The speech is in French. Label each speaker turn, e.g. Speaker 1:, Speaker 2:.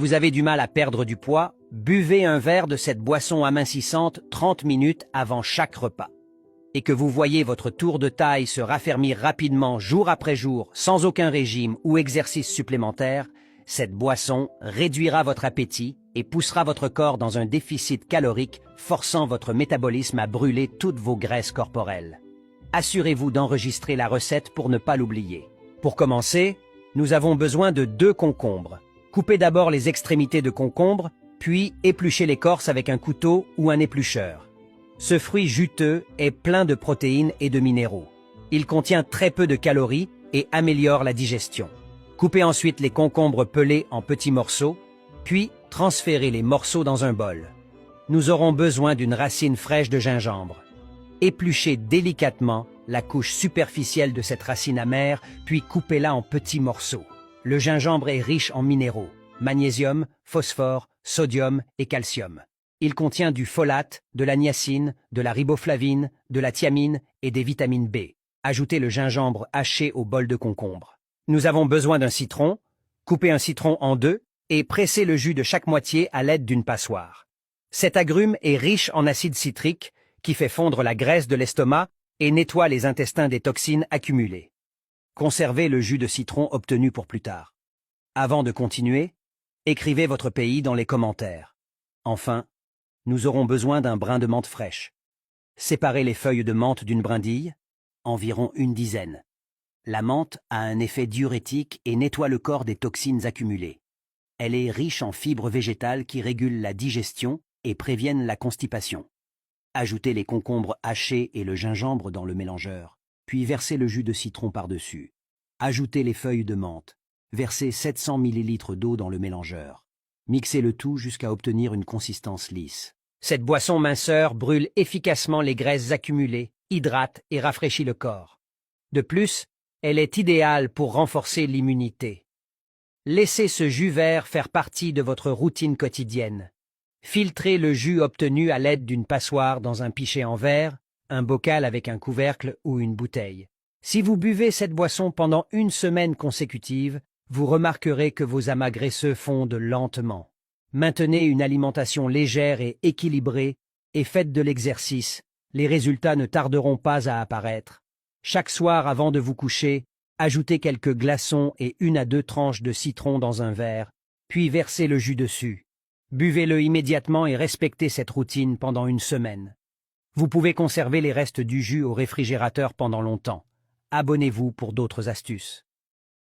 Speaker 1: Vous avez du mal à perdre du poids, buvez un verre de cette boisson amincissante 30 minutes avant chaque repas. Et que vous voyez votre tour de taille se raffermir rapidement jour après jour sans aucun régime ou exercice supplémentaire, cette boisson réduira votre appétit et poussera votre corps dans un déficit calorique, forçant votre métabolisme à brûler toutes vos graisses corporelles. Assurez-vous d'enregistrer la recette pour ne pas l'oublier. Pour commencer, nous avons besoin de 2 concombres. Coupez d'abord les extrémités de concombre, puis épluchez l'écorce avec un couteau ou un éplucheur. Ce fruit juteux est plein de protéines et de minéraux. Il contient très peu de calories et améliore la digestion. Coupez ensuite les concombres pelés en petits morceaux, puis transférez les morceaux dans un bol. Nous aurons besoin d'une racine fraîche de gingembre. Épluchez délicatement la couche superficielle de cette racine amère, puis coupez-la en petits morceaux. Le gingembre est riche en minéraux, magnésium, phosphore, sodium et calcium. Il contient du folate, de la niacine, de la riboflavine, de la thiamine et des vitamines B. Ajoutez le gingembre haché au bol de concombre. Nous avons besoin d'un citron. Coupez un citron en 2 et pressez le jus de chaque moitié à l'aide d'une passoire. Cet agrume est riche en acide citrique qui fait fondre la graisse de l'estomac et nettoie les intestins des toxines accumulées. Conservez le jus de citron obtenu pour plus tard. Avant de continuer, écrivez votre pays dans les commentaires. Enfin, nous aurons besoin d'un brin de menthe fraîche. Séparez les feuilles de menthe d'une brindille, environ une dizaine. La menthe a un effet diurétique et nettoie le corps des toxines accumulées. Elle est riche en fibres végétales qui régulent la digestion et préviennent la constipation. Ajoutez les concombres hachés et le gingembre dans le mélangeur, puis versez le jus de citron par-dessus. Ajoutez les feuilles de menthe. Versez 700 ml d'eau dans le mélangeur. Mixez le tout jusqu'à obtenir une consistance lisse. Cette boisson minceur brûle efficacement les graisses accumulées, hydrate et rafraîchit le corps. De plus, elle est idéale pour renforcer l'immunité. Laissez ce jus vert faire partie de votre routine quotidienne. Filtrez le jus obtenu à l'aide d'une passoire dans un pichet en verre, un bocal avec un couvercle ou une bouteille. Si vous buvez cette boisson pendant une semaine consécutive, vous remarquerez que vos amas graisseux fondent lentement. Maintenez une alimentation légère et équilibrée et faites de l'exercice. Les résultats ne tarderont pas à apparaître. Chaque soir avant de vous coucher, ajoutez quelques glaçons et 1 à 2 tranches de citron dans un verre, puis versez le jus dessus. Buvez-le immédiatement et respectez cette routine pendant une semaine. Vous pouvez conserver les restes du jus au réfrigérateur pendant longtemps. Abonnez-vous pour d'autres astuces.